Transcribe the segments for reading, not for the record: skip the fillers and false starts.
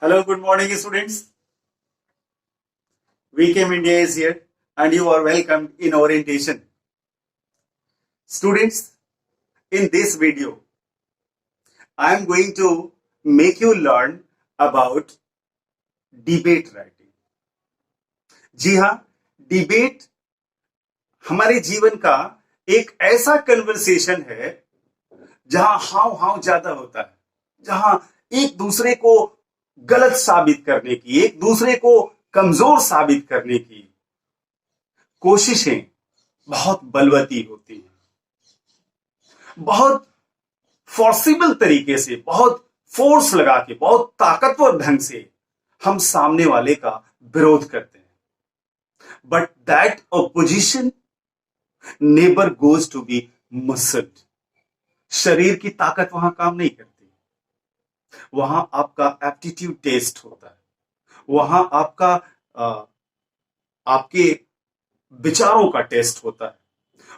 Hello, good morning, students. VKM India is here and you are welcome in orientation. Students, in this video, I am going to make you learn about debate writing. जी हाँ, debate हमारे जीवन का एक ऐसा conversation है जहां हाव हाव ज्यादा होता है, जहां एक दूसरे को गलत साबित करने की, एक दूसरे को कमजोर साबित करने की कोशिशें बहुत बलवती होती हैं, बहुत फोर्सिबल तरीके से, बहुत फोर्स लगा के, बहुत ताकतवर ढंग से हम सामने वाले का विरोध करते हैं. But that opposition never goes to be muscled. शरीर की ताकत वहां काम नहीं करती. वहां आपका एप्टीट्यूड टेस्ट होता है, वहां आपका आपके विचारों का टेस्ट होता है,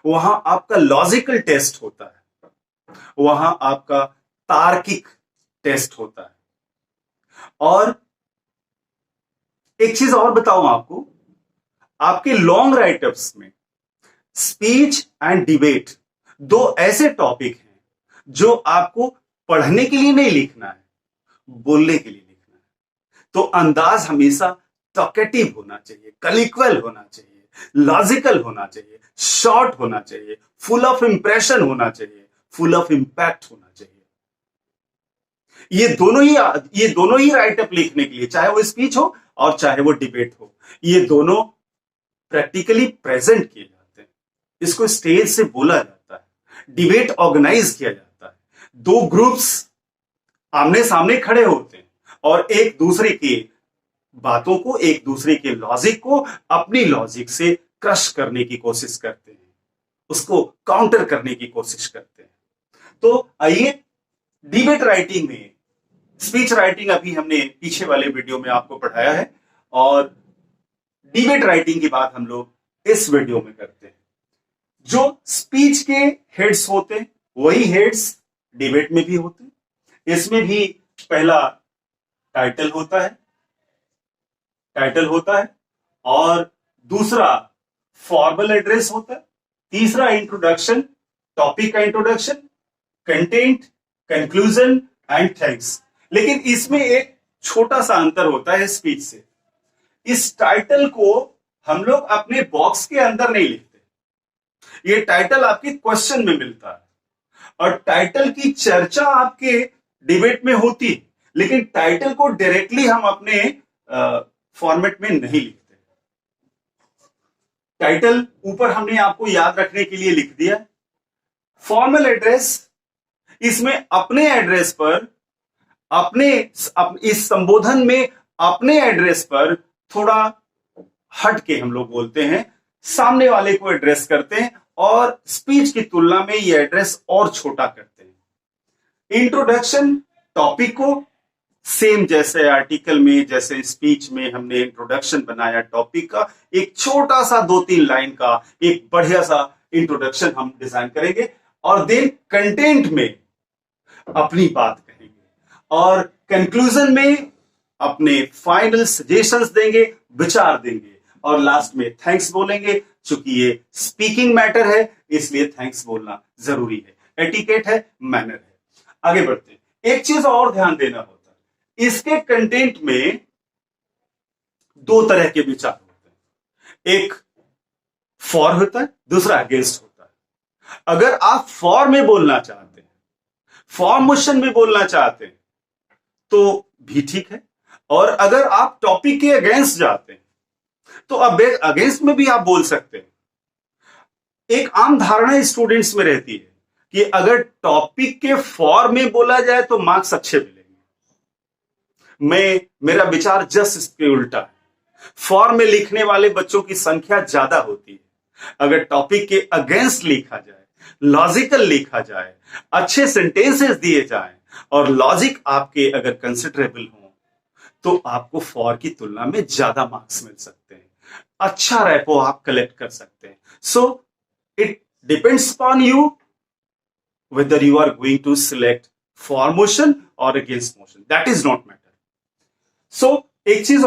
वहां आपका लॉजिकल टेस्ट होता है, वहां आपका तार्किक टेस्ट होता है. और एक चीज और बताऊं आपको, आपके लॉन्ग राइटअप्स में स्पीच एंड डिबेट दो ऐसे टॉपिक हैं जो आपको पढ़ने के लिए नहीं लिखना है, बोलने के लिए लिखना है. तो अंदाज हमेशा टॉकेटिव होना चाहिए, कलिक्वल होना चाहिए, लॉजिकल होना चाहिए, शॉर्ट होना चाहिए, फुल ऑफ इंप्रेशन होना चाहिए, फुल ऑफ इंपैक्ट होना चाहिए. ये दोनों ही राइटअप लिखने के लिए, चाहे वो स्पीच हो और चाहे वो डिबेट हो, ये दोनों प्रैक्टिकली प्रेजेंट किए जाते हैं. इसको स्टेज से बोला जाता है, डिबेट ऑर्गेनाइज किया जाता है. दो ग्रुप्स आमने सामने खड़े होते हैं और एक दूसरे की बातों को, एक दूसरे के लॉजिक को अपनी लॉजिक से क्रश करने की कोशिश करते हैं, उसको काउंटर करने की कोशिश करते हैं. तो आइए, डिबेट राइटिंग में, स्पीच राइटिंग अभी हमने पीछे वाले वीडियो में आपको पढ़ाया है और डिबेट राइटिंग की बात हम लोग इस वीडियो में करते हैं. जो स्पीच के हेड्स होते हैं वही हेड्स डिबेट में भी होते हैं. इसमें भी पहला टाइटल होता है और दूसरा फॉर्मल एड्रेस होता है, तीसरा इंट्रोडक्शन, टॉपिक का introduction, content, conclusion and thanks. लेकिन इसमें एक छोटा सा अंतर होता है स्पीच से. इस टाइटल को हम लोग अपने बॉक्स के अंदर नहीं लिखते. ये टाइटल आपके क्वेश्चन में मिलता है और टाइटल की चर्चा आपके डिबेट में होती है, लेकिन टाइटल को डायरेक्टली हम अपने फॉर्मेट में नहीं लिखते. टाइटल ऊपर हमने आपको याद रखने के लिए लिख दिया. फॉर्मल एड्रेस, इसमें अपने एड्रेस पर, इस संबोधन में अपने एड्रेस पर थोड़ा हट के हम लोग बोलते हैं, सामने वाले को एड्रेस करते हैं और स्पीच की तुलना में ये एड्रेस और छोटा करते हैं. इंट्रोडक्शन, टॉपिक को सेम जैसे आर्टिकल में, जैसे स्पीच में हमने इंट्रोडक्शन बनाया टॉपिक का, एक छोटा सा 2-3 लाइन का एक बढ़िया सा इंट्रोडक्शन हम डिजाइन करेंगे और देन कंटेंट में अपनी बात कहेंगे और कंक्लूजन में अपने फाइनल सजेशंस देंगे, विचार देंगे और लास्ट में थैंक्स बोलेंगे. चूंकि ये स्पीकिंग मैटर है इसलिए थैंक्स बोलना जरूरी है, एटिकेट है, मैनर है. आगे बढ़ते हैं. एक चीज और ध्यान देना होता है, इसके कंटेंट में दो तरह के विचार होते हैं. एक फॉर होता है, दूसरा अगेंस्ट होता है. अगर आप फॉर में बोलना चाहते हैं, फॉर मोशन में बोलना चाहते हैं तो भी ठीक है, और अगर आप टॉपिक के अगेंस्ट जाते हैं तो अब अगेंस्ट में भी आप बोल सकते हैं. एक आम धारणा स्टूडेंट्स में रहती है कि अगर टॉपिक के फॉर में बोला जाए तो मार्क्स अच्छे मिलेंगे. मेरा विचार जस्ट इसके उल्टा है. फॉर में लिखने वाले बच्चों की संख्या ज्यादा होती है. अगर टॉपिक के अगेंस्ट लिखा जाए, लॉजिकल लिखा जाए, अच्छे सेंटेंसेस दिए जाएं और लॉजिक आपके अगर कंसिडरेबल हो तो आपको फॉर की तुलना में ज्यादा मार्क्स मिल सकते हैं, अच्छा रैपो आप कलेक्ट कर सकते हैं. So it depends upon you whether you are going to select for motion or against motion. That is not matter. सो एक चीज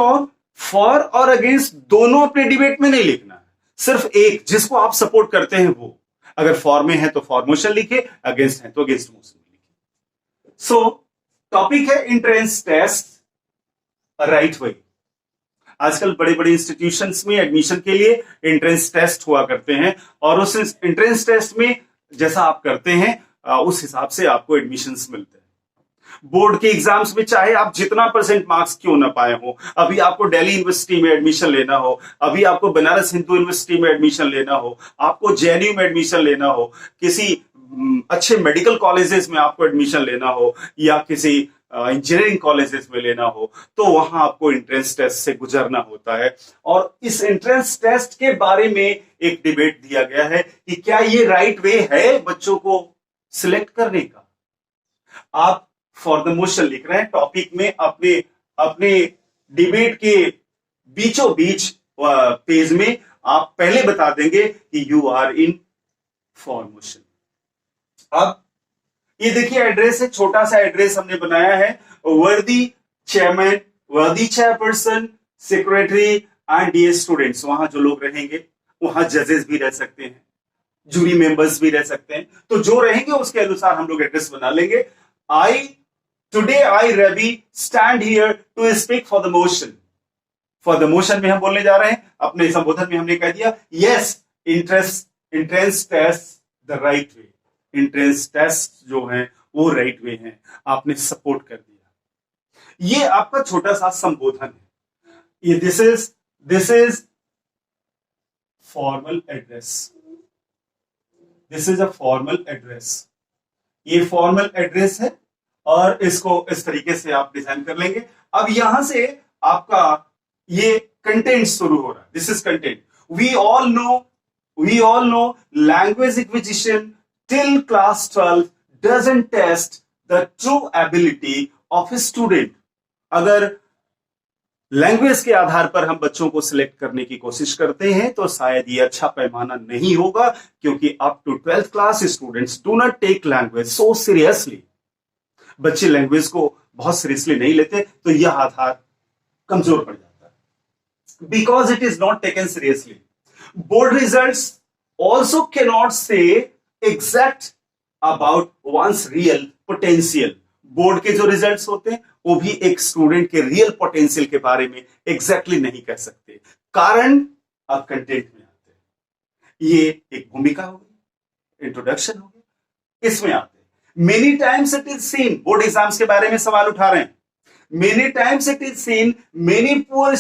फॉर और अगेंस्ट दोनों अपने डिबेट में नहीं लिखना है, सिर्फ एक जिसको आप सपोर्ट करते हैं वो। अगर फॉर में है तो फॉर मोशन लिखे, अगेंस्ट है तो अगेंस्ट मोशन लिखे। सो टॉपिक है एंट्रेंस टेस्ट राइट वे। आजकल बड़े बड़े इंस्टीट्यूशंस में एडमिशन के लिए एंट्रेंस टेस्ट हुआ करते हैं, और उस एंट्रेंस टेस्ट में जैसा आप करते हैं उस हिसाब से आपको एडमिशंस मिलते हैं। बोर्ड के एग्जाम्स में चाहे आप जितना परसेंट मार्क्स क्यों ना पाए हो, अभी आपको दिल्ली यूनिवर्सिटी में एडमिशन लेना हो, अभी आपको बनारस हिंदू यूनिवर्सिटी में एडमिशन लेना हो, आपको जेएनयू में एडमिशन लेना हो, किसी अच्छे मेडिकल कॉलेजेस में आपको एडमिशन लेना हो, या किसी इंजीनियरिंग कॉलेजेस में लेना हो, तो वहां आपको एंट्रेंस टेस्ट से गुजरना होता है। और इस एंट्रेंस टेस्ट के बारे में एक डिबेट दिया गया है कि क्या ये राइट वे है बच्चों को सिलेक्ट करने का। आप फॉर द मोशन लिख रहे हैं टॉपिक में, अपने अपने डिबेट के बीचों बीच पेज में आप पहले बता देंगे कि you are in for motion. अब ये देखिए एड्रेस है, छोटा सा एड्रेस हमने बनाया है। Worthy chairman, worthy chairperson, secretary and dear students. वहां जो लोग रहेंगे, वहां जजेस भी रह सकते हैं, जूरी मेंबर्स भी रह सकते हैं, तो जो रहेंगे उसके अनुसार हम लोग एड्रेस बना लेंगे। Today I Ravi stand here to speak for the motion. For the motion में हम बोलने जा रहे हैं, अपने संबोधन में हमने कह दिया yes entrance test the right way. Entrance test जो है वो राइट वे है, आपने सपोर्ट कर दिया। ये आपका छोटा सा संबोधन है। ये this is formal address. This is a formal address. ये फॉर्मल एड्रेस है और इसको इस तरीके से आप डिजाइन कर लेंगे। अब यहां से आपका ये कंटेंट शुरू हो रहा है। This is content. We all know language acquisition till class 12 doesn't test the true ability of a student। अगर लैंग्वेज के आधार पर हम बच्चों को सिलेक्ट करने की कोशिश करते हैं तो शायद ये अच्छा पैमाना नहीं होगा, क्योंकि up to 12th class students do not take language so seriously. बच्चे लैंग्वेज को बहुत सीरियसली नहीं लेते, तो यह आधार कमजोर पड़ जाता है, because it is not taken seriously. Board results also cannot say exact about one's real potential. Board के जो रिजल्ट्स होते हैं वो भी एक स्टूडेंट के रियल पोटेंशियल के बारे में एग्जैक्टली नहीं कह सकते, कारण अब कंटेंट में आते हैं। ये एक भूमिका हो गई, इंट्रोडक्शन हो गई, इसमें आते हैं। Many times it is seen, board exams के बारे में सवाल उठा रहे हैं। Many times it is seen many poor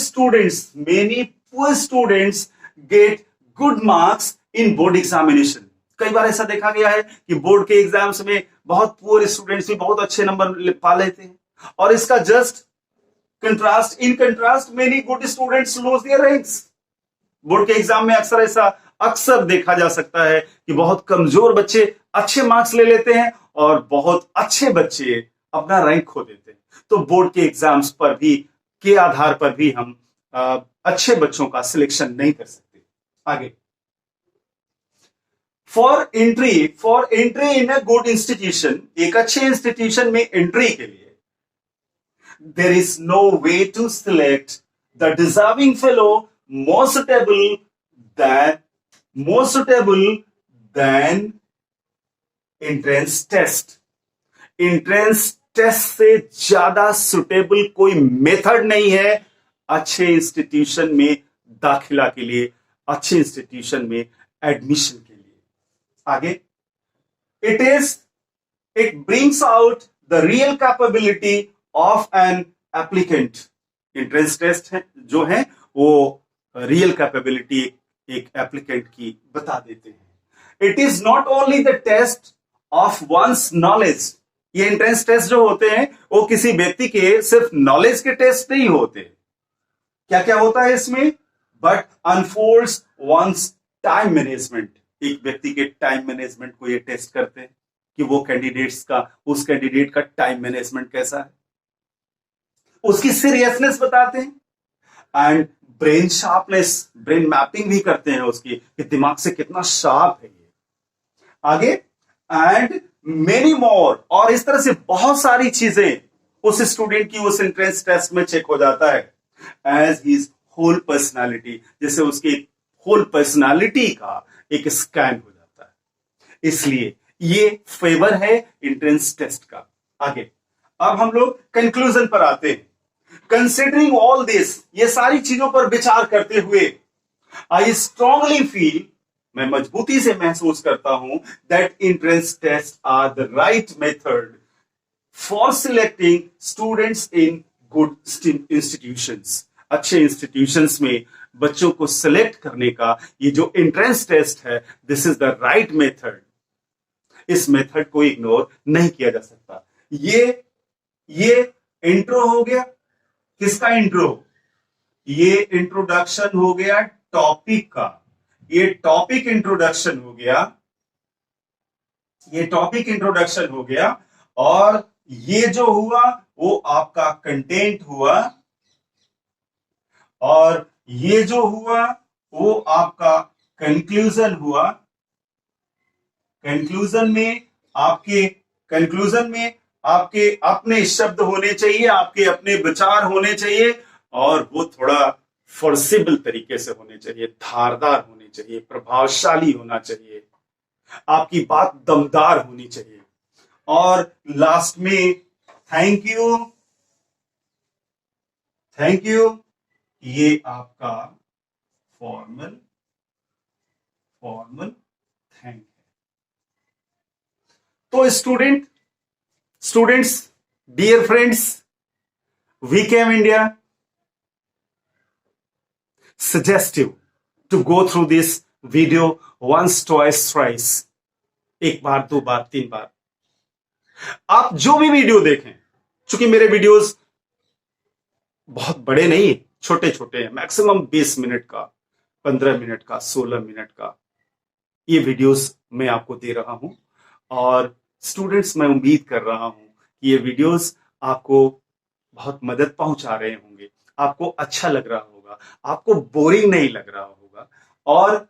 students get good marks in board examination. कई बार ऐसा देखा गया है कि बोर्ड के एग्जाम्स में बहुत पुअर स्टूडेंट्स भी बहुत अच्छे नंबर पा लेते हैं, और इसका just contrast, in contrast many good students lose their ranks. Board के एग्जाम में अक्सर देखा जा सकता है कि बहुत कमजोर बच्चे अच्छे मार्क्स ले लेते हैं और बहुत अच्छे बच्चे अपना रैंक खो देते हैं। तो बोर्ड के एग्जाम्स पर भी के आधार पर भी हम अच्छे बच्चों का सिलेक्शन नहीं कर सकते। आगे, for entry in a good institution, एक अच्छे इंस्टीट्यूशन में एंट्री के लिए there is no way to select the deserving fellow more suitable than entrance test. Entrance test से ज्यादा सुटेबल कोई मेथड नहीं है अच्छे इंस्टीट्यूशन में दाखिला के लिए, अच्छे इंस्टीट्यूशन में एडमिशन के लिए। आगे, it brings out the real capability of an applicant. Entrance test है जो है वो रियल कैपेबिलिटी एक एप्लीकेंट की बता देते हैं। It is not only the test of one's knowledge. ये एंट्रेंस टेस्ट जो होते हैं वो किसी व्यक्ति के सिर्फ नॉलेज के टेस्ट नहीं होते। क्या क्या होता है इसमें? But unfolds one's time management. एक व्यक्ति के टाइम मैनेजमेंट को ये टेस्ट करते हैं कि वो उस कैंडिडेट का टाइम मैनेजमेंट कैसा है, उसकी सीरियसनेस बताते हैं। And brain sharpness, brain mapping भी करते हैं उसकी कि दिमाग से कितना शार्प है ये। आगे, एंड मेनी मोर, और इस तरह से बहुत सारी चीजें उस स्टूडेंट की उस एंट्रेंस टेस्ट में चेक हो जाता है एज हिज होल पर्सनालिटी, जैसे उसकी होल पर्सनालिटी का एक स्कैन हो जाता है। इसलिए ये फेवर है एंट्रेंस टेस्ट का। आगे अब हम लोग कंक्लूजन पर आते हैं। कंसिडरिंग ऑल दिस, ये सारी चीजों पर विचार करते हुए, आई स्ट्रांगली फील, मैं मजबूती से महसूस करता हूं, that entrance test are the right method for selecting students in good institutions. अच्छे इंस्टीट्यूशंस में बच्चों को सिलेक्ट करने का ये जो एंट्रेंस टेस्ट है, this is the right method. इस मेथड को इग्नोर नहीं किया जा सकता। ये इंट्रो हो गया। किसका इंट्रो? ये इंट्रोडक्शन हो गया टॉपिक का। ये टॉपिक इंट्रोडक्शन हो गया, ये टॉपिक इंट्रोडक्शन हो गया। और ये जो हुआ वो आपका कंटेंट हुआ, और ये जो हुआ वो आपका कंक्लूजन हुआ। कंक्लूजन में आपके अपने शब्द होने चाहिए, आपके अपने विचार होने चाहिए, और वो थोड़ा फोर्सेबल तरीके से होने चाहिए, धारदार होने चाहिए, प्रभावशाली होना चाहिए, आपकी बात दमदार होनी चाहिए। और लास्ट में थैंक यू, ये आपका फॉर्मल थैंक है। तो students, dear friends, VKM India suggest you to go through this video once, twice, thrice, एक बार, दो बार, तीन बार। आप जो भी वीडियो देखें, चूंकि मेरे वीडियोस बहुत बड़े नहीं, छोटे छोटे हैं, मैक्सिमम 20 मिनट का, 15 मिनट का, 16 मिनट का ये वीडियोस मैं आपको दे रहा हूं। और स्टूडेंट्स, मैं उम्मीद कर रहा हूं कि ये वीडियोस आपको बहुत मदद पहुंचा रहे होंगे, आपको अच्छा लग रहा होगा, आपको बोरिंग नहीं लग रहा होगा। और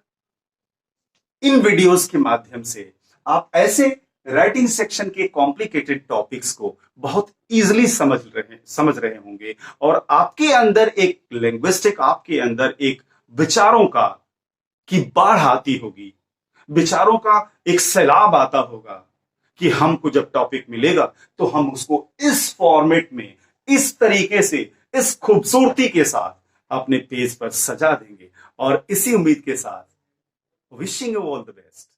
इन वीडियोस के माध्यम से आप ऐसे राइटिंग सेक्शन के कॉम्प्लिकेटेड टॉपिक्स को बहुत इजीली समझ रहे होंगे, और आपके अंदर एक लिंग्विस्टिक, आपके अंदर एक विचारों का की बाढ़ आती होगी, विचारों का एक सैलाब आता होगा कि हमको जब टॉपिक मिलेगा तो हम उसको इस फॉर्मेट में, इस तरीके से, इस खूबसूरती के साथ अपने पेज पर सजा देंगे। और इसी उम्मीद के साथ wishing you all the best.